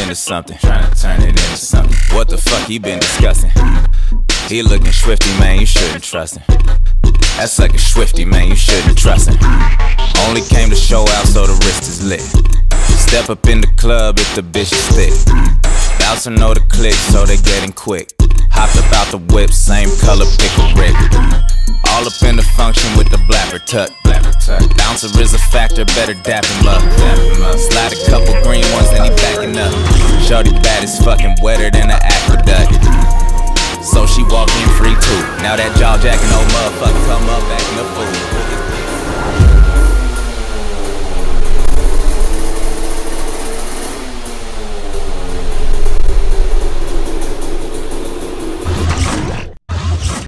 into something. What the fuck he been discussing? He looking swifty, man, you shouldn't trust him. That's like a swifty, man, you shouldn't trust him. Only came to show out so the wrist is lit. Step up in the club if the bitch is thick. Bouncer know the click, so they getting quick. Hopped up out the whip, same color pickle Rick. All up in the function with the blapper tuck. Bouncer is a factor, better dap him up. Slide a couple green ones and he backing up. Shorty bad as fucking wetter than an aqueduct. So she walk in free too. Now that jaw jacking old motherfucker come up back.